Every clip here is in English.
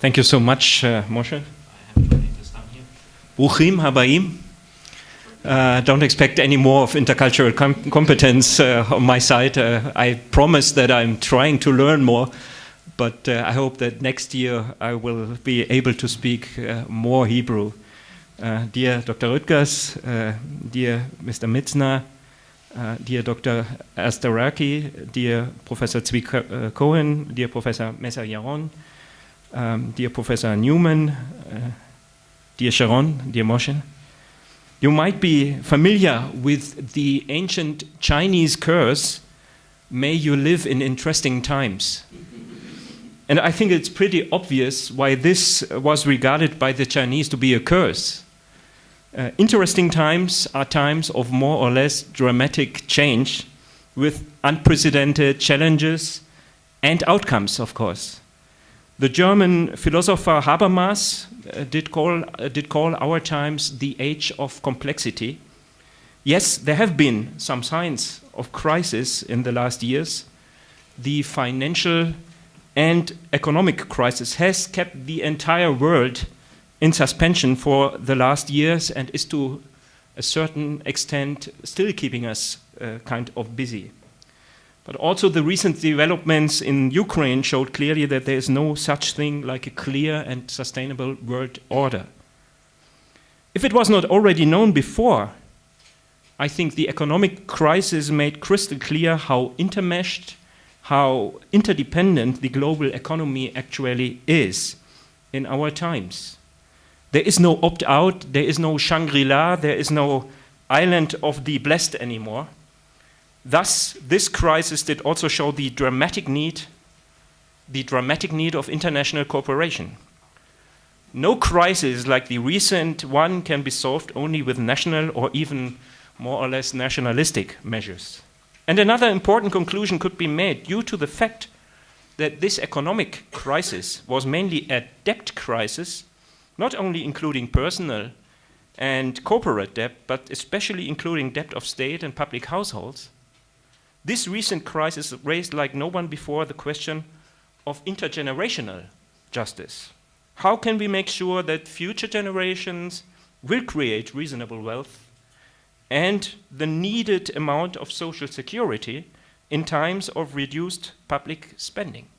Thank you so much, Moshe. Bruchim habaim. Don't expect any more of intercultural competence on my side. I promise that I'm trying to learn more, but I hope that next year I will be able to speak more Hebrew. Dear Dr. Rüttgers, dear Mr. Mitzner, dear Dr. Astaraki, dear Professor Zvi Cohen, dear Professor Messer-Yaron, dear Professor Newman, dear Sharon, dear Moshe. You might be familiar with the ancient Chinese curse, "May you live in interesting times." And I think it's pretty obvious why this was regarded by the Chinese to be a curse. Interesting times are times of more or less dramatic change with unprecedented challenges and outcomes, of course. The German philosopher Habermas did call our times the age of complexity. Yes, there have been some signs of crisis in the last years. The financial and economic crisis has kept the entire world in suspension for the last years and is to a certain extent still keeping us kind of busy. But also the recent developments in Ukraine showed clearly that there is no such thing like a clear and sustainable world order. If it was not already known before, I think the economic crisis made crystal clear how intermeshed, how interdependent the global economy actually is in our times. There is no opt-out, there is no Shangri-La, there is no island of the blessed anymore. Thus, this crisis did also show the dramatic need of international cooperation. No crisis like the recent one can be solved only with national or even more or less nationalistic measures. And another important conclusion could be made due to the fact that this economic crisis was mainly a debt crisis, not only including personal and corporate debt, but especially including debt of state and public households. This recent crisis raised like no one before the question of intergenerational justice. How can we make sure that future generations will create reasonable wealth and the needed amount of social security in times of reduced public spending?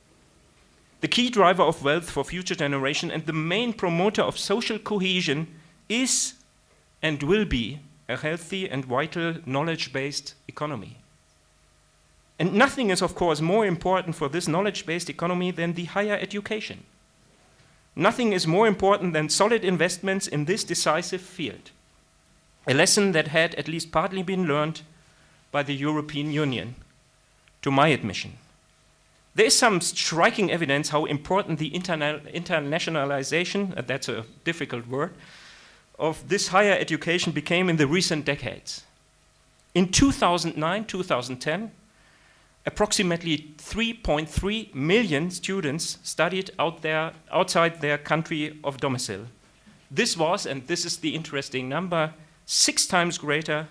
The key driver of wealth for future generations and the main promoter of social cohesion is and will be a healthy and vital knowledge-based economy. And nothing is, of course, more important for this knowledge-based economy than the higher education. Nothing is more important than solid investments in this decisive field, a lesson that had at least partly been learned by the European Union, to my admission. There is some striking evidence how important the internationalization, that's a difficult word, of this higher education became in the recent decades. In 2009, 2010, approximately 3.3 million students studied outside their country of domicile. This was, and this is the interesting number, 6 times greater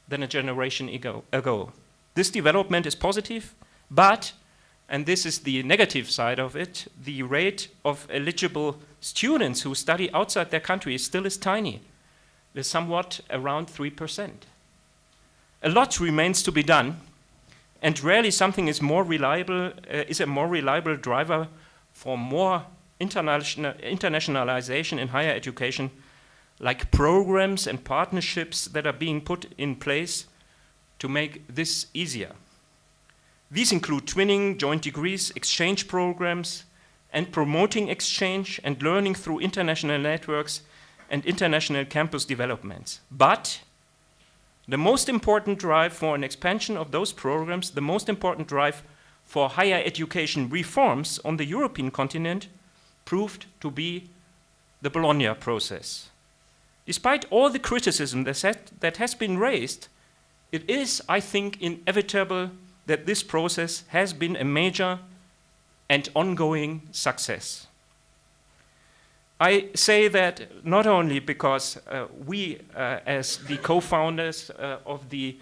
than a generation ago. This development is positive, but, and this is the negative side of it, the rate of eligible students who study outside their country still is tiny. It's somewhat around 3%. A lot remains to be done, and rarely something is a more reliable driver for more internationalization in higher education, like programs and partnerships that are being put in place to make this easier. These include twinning, joint degrees, exchange programs, and promoting exchange and learning through international networks and international campus developments. But the most important drive for an expansion of those programs, the most important drive for higher education reforms on the European continent proved to be the Bologna process. Despite all the criticism that has been raised, it is, I think, inevitable that this process has been a major and ongoing success. I say that not only because we, as the co-founders of the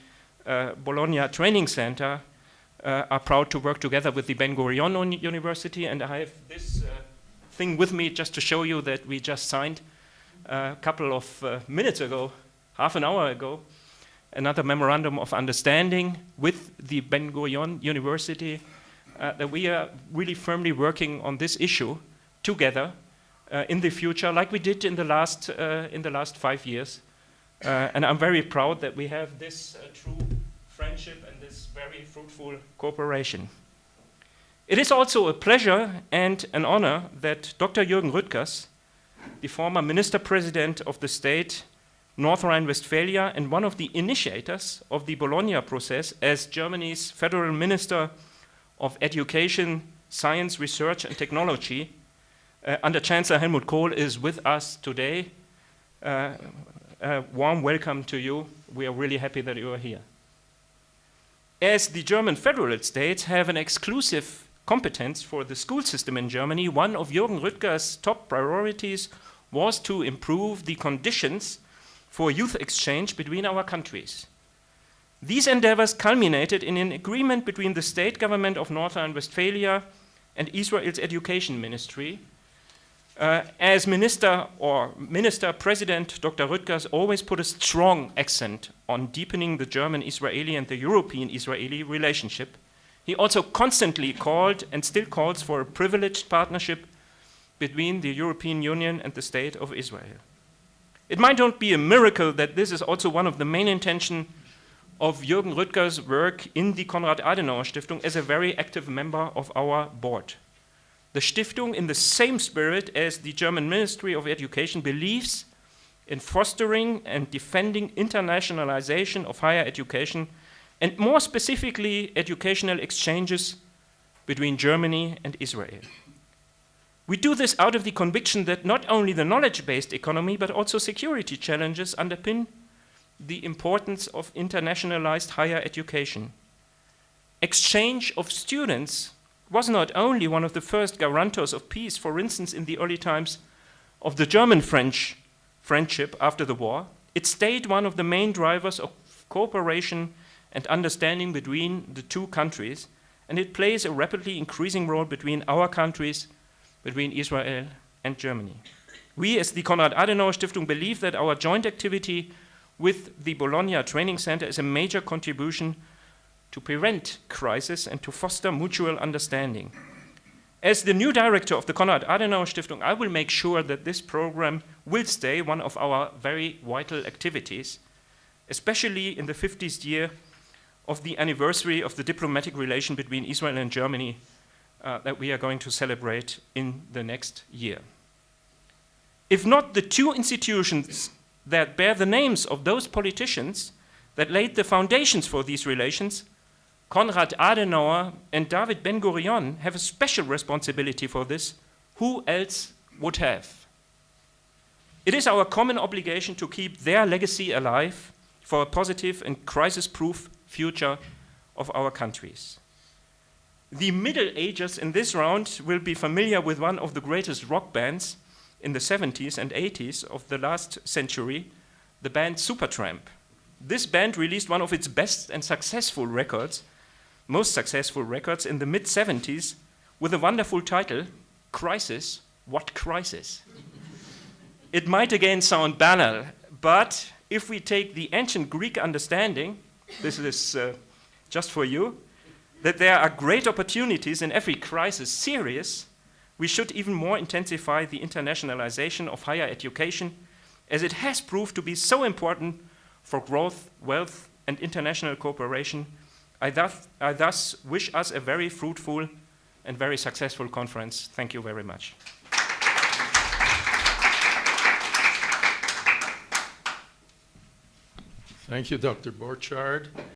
Bologna Training Center, are proud to work together with the Ben-Gurion University, and I have this thing with me just to show you that we just signed a couple of minutes ago, half an hour ago, another memorandum of understanding with the Ben-Gurion University that we are really firmly working on this issue together in the future, like we did in the last 5 years. And I'm very proud that we have this true friendship and this very fruitful cooperation. It is also a pleasure and an honor that Dr. Jürgen Rüttgers, the former Minister President of the state North Rhine-Westphalia and one of the initiators of the Bologna process as Germany's Federal Minister of Education, Science, Research and Technology, under Chancellor Helmut Kohl, is with us today. A warm welcome to you. We are really happy that you are here. As the German federal states have an exclusive competence for the school system in Germany, one of Jürgen Rüttgers' top priorities was to improve the conditions for youth exchange between our countries. These endeavors culminated in an agreement between the state government of North Rhine-Westphalia and Israel's education ministry. As Minister President, Dr. Rüttgers always put a strong accent on deepening the German-Israeli and the European-Israeli relationship. He also constantly called and still calls for a privileged partnership between the European Union and the State of Israel. It might not be a miracle that this is also one of the main intentions of Jürgen Rüttgers' work in the Konrad Adenauer Stiftung as a very active member of our board. The Stiftung, in the same spirit as the German Ministry of Education, believes in fostering and defending internationalization of higher education and more specifically educational exchanges between Germany and Israel. We do this out of the conviction that not only the knowledge-based economy but also security challenges underpin the importance of internationalized higher education. Exchange of students was not only one of the first guarantors of peace, for instance, in the early times of the German-French friendship after the war, it stayed one of the main drivers of cooperation and understanding between the two countries, and it plays a rapidly increasing role between our countries, between Israel and Germany. We, as the Konrad Adenauer Stiftung, believe that our joint activity with the Bologna Training Center is a major contribution to prevent crisis and to foster mutual understanding. As the new director of the Konrad Adenauer Stiftung, I will make sure that this program will stay one of our very vital activities, especially in the 50th year of the anniversary of the diplomatic relation between Israel and Germany that we are going to celebrate in the next year. If not the two institutions that bear the names of those politicians that laid the foundations for these relations, Konrad Adenauer and David Ben-Gurion have a special responsibility for this. Who else would have? It is our common obligation to keep their legacy alive for a positive and crisis-proof future of our countries. The Middle Agers in this round will be familiar with one of the greatest rock bands in the 70s and 80s of the last century, the band Supertramp. This band released one of its best and successful records, most successful records in the mid-70s with a wonderful title, Crisis, What Crisis? It might again sound banal, but if we take the ancient Greek understanding, this is just for you, that there are great opportunities in every crisis serious, we should even more intensify the internationalization of higher education, as it has proved to be so important for growth, wealth, and international cooperation. I thus wish us a very fruitful and very successful conference. Thank you very much. Thank you, Dr. Borchard.